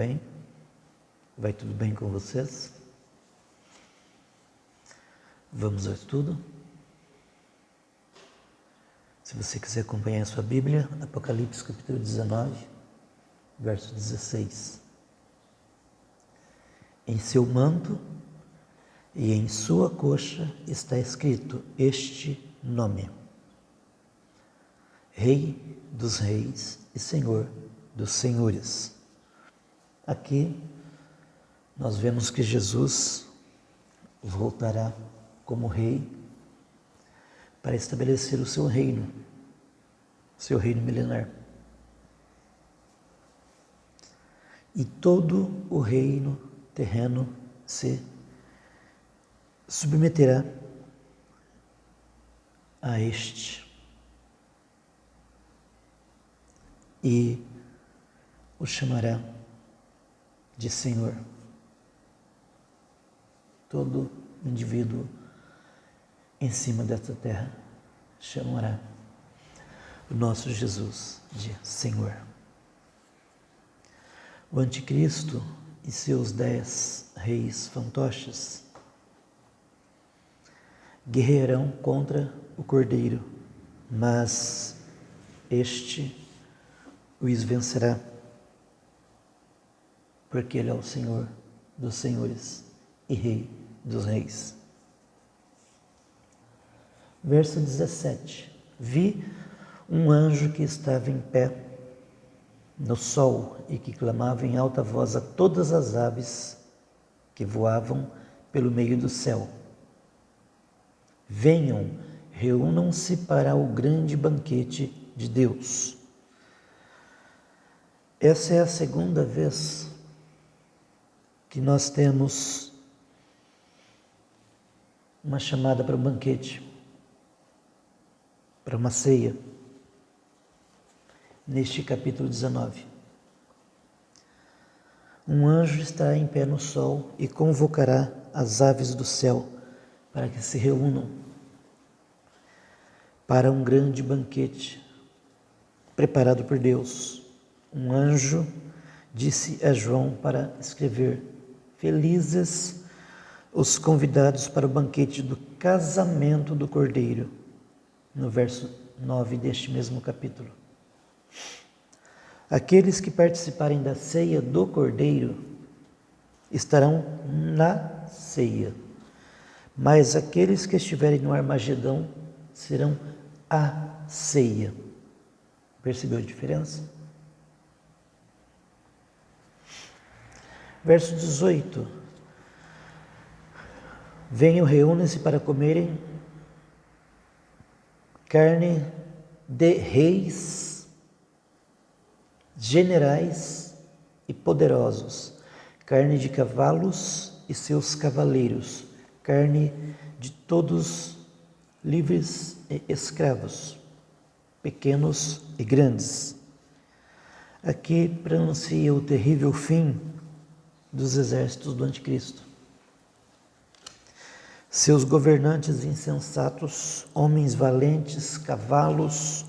bem? Vai tudo bem com vocês? Vamos ao estudo? Se você quiser acompanhar a sua Bíblia, Apocalipse capítulo 19, verso 16. Em seu manto e em sua coxa está escrito este nome: Rei dos Reis e Senhor dos Senhores. Aqui nós vemos que Jesus voltará como rei para estabelecer o seu reino milenar. E todo o reino terreno se submeterá a este. E o chamará de Senhor. Todo indivíduo em cima desta terra chamará o nosso Jesus de Senhor. O anticristo e seus 10 reis fantoches guerrearão contra o Cordeiro, mas este os vencerá, porque ele é o Senhor dos senhores e Rei dos reis. Verso 17. Vi um anjo que estava em pé no sol e que clamava em alta voz a todas as aves que voavam pelo meio do céu: venham, reúnam-se para o grande banquete de Deus. Essa é a segunda vez que nós temos uma chamada para um banquete, para uma ceia, neste capítulo 19. Um anjo está em pé no sol e convocará as aves do céu para que se reúnam para um grande banquete preparado por Deus. Um anjo disse a João para escrever: felizes os convidados para o banquete do casamento do Cordeiro, no verso 9 deste mesmo capítulo. Aqueles que participarem da ceia do Cordeiro estarão na ceia, mas aqueles que estiverem no Armagedão serão a ceia. Percebeu a diferença? Verso 18. Venham, reúnem-se para comerem carne de reis, generais e poderosos, carne de cavalos e seus cavaleiros, carne de todos livres e escravos, pequenos e grandes. Aqui pronuncia o terrível fim dos exércitos do anticristo. Seus governantes insensatos, homens valentes, cavalos,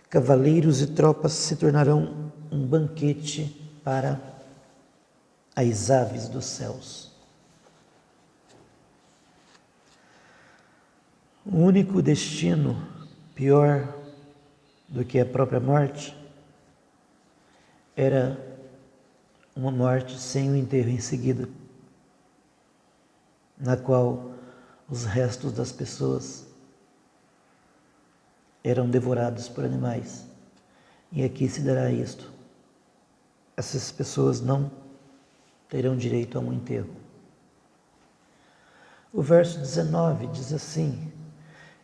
cavaleiros e tropas se tornarão um banquete para as aves dos céus. O único destino pior do que a própria morte era uma morte sem o enterro em seguida, na qual os restos das pessoas eram devorados por animais. E aqui se dará isto: essas pessoas não terão direito a um enterro. O verso 19 diz assim: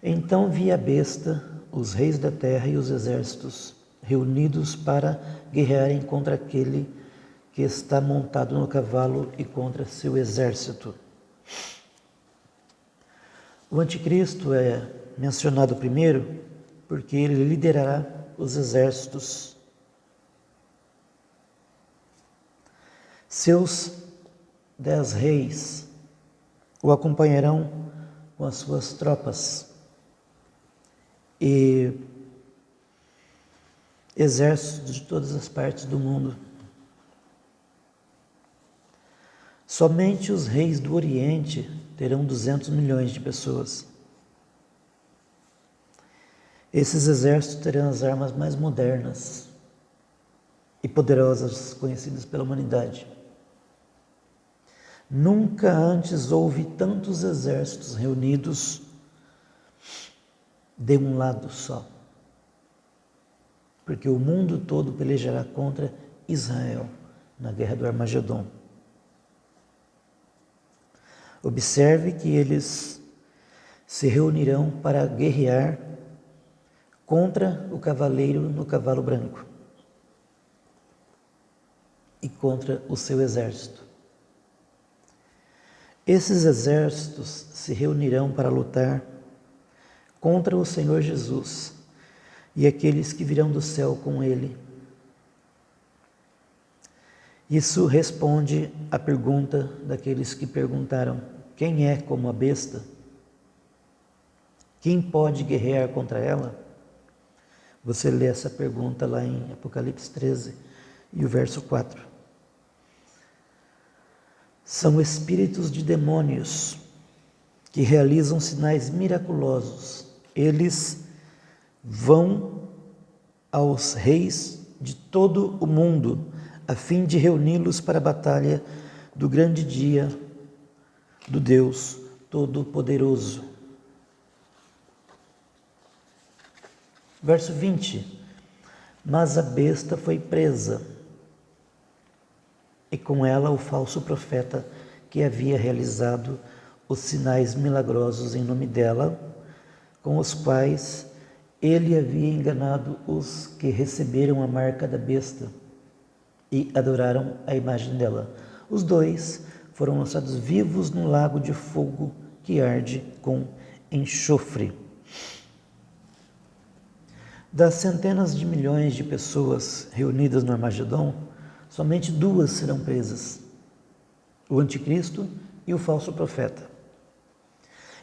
então vi a besta, os reis da terra e os exércitos reunidos para guerrearem contra aquele que está montado no cavalo e contra seu exército. O anticristo é mencionado primeiro porque ele liderará os exércitos. Seus 10 reis o acompanharão com as suas tropas e exércitos de todas as partes do mundo Somente os reis do Oriente terão 200 milhões de pessoas. Esses exércitos terão as armas mais modernas e poderosas conhecidas pela humanidade. Nunca antes houve tantos exércitos reunidos de um lado só, porque o mundo todo pelejará contra Israel na guerra do Armagedon. Observe que eles se reunirão para guerrear contra o cavaleiro no cavalo branco e contra o seu exército. Esses exércitos se reunirão para lutar contra o Senhor Jesus e aqueles que virão do céu com ele. Isso responde à pergunta daqueles que perguntaram: quem é como a besta? Quem pode guerrear contra ela? Você lê essa pergunta lá em Apocalipse 13 e o verso 4. São espíritos de demônios que realizam sinais miraculosos. Eles vão aos reis de todo o mundo a fim de reuni-los para a batalha do grande dia do Deus Todo-Poderoso. Verso 20. Mas a besta foi presa, e com ela o falso profeta que havia realizado os sinais milagrosos em nome dela, com os quais ele havia enganado os que receberam a marca da besta e adoraram a imagem dela. Os dois foram lançados vivos no lago de fogo que arde com enxofre. Das centenas de milhões de pessoas reunidas no Armagedon, somente 2 serão presas: o anticristo e o falso profeta.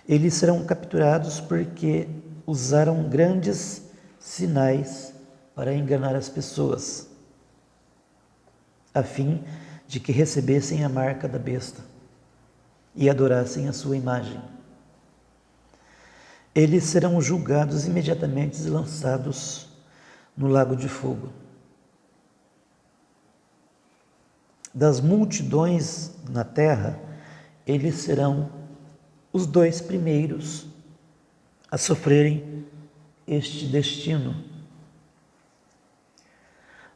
Eles serão capturados porque usaram grandes sinais para enganar as pessoas, a fim de que recebessem a marca da besta e adorassem a sua imagem. Eles serão julgados imediatamente e lançados no lago de fogo. Das multidões na terra, eles serão os 2 primeiros a sofrerem este destino.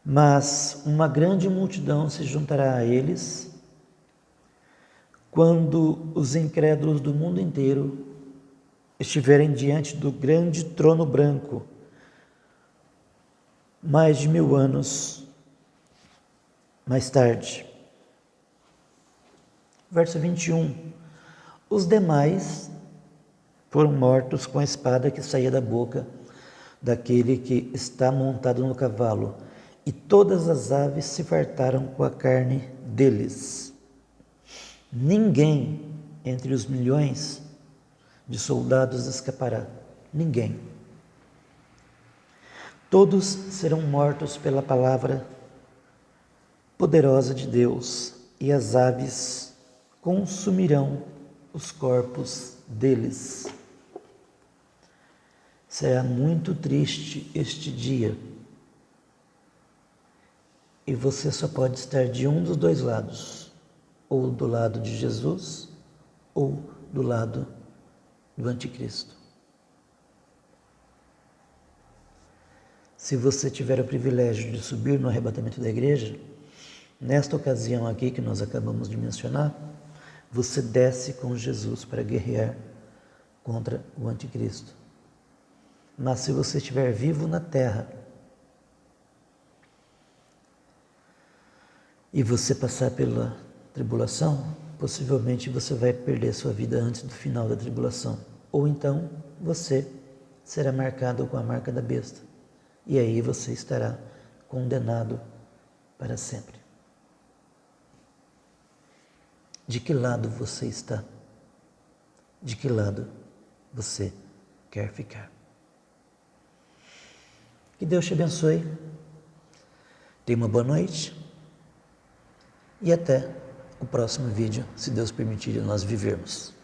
Mas uma grande multidão se juntará a eles quando os incrédulos do mundo inteiro estiverem diante do grande trono branco, mais de 1000 anos mais tarde. Verso 21. Os demais foram mortos com a espada que saía da boca daquele que está montado no cavalo, e todas as aves se fartaram com a carne deles. Ninguém entre os milhões de soldados escapará. Ninguém. Todos serão mortos pela palavra poderosa de Deus, e as aves consumirão os corpos deles. Será muito triste este dia, e você só pode estar de um dos 2 lados, ou do lado de Jesus, ou do lado do anticristo. Se você tiver o privilégio de subir no arrebatamento da igreja, nesta ocasião aqui que nós acabamos de mencionar, você desce com Jesus para guerrear contra o anticristo. Mas se você estiver vivo na terra e você passar pela tribulação, possivelmente você vai perder sua vida antes do final da tribulação. Ou então você será marcado com a marca da besta. E aí você estará condenado para sempre. De que lado você está? De que lado você quer ficar? Que Deus te abençoe. Tenha uma boa noite e até o próximo vídeo, se Deus permitir nós vivermos.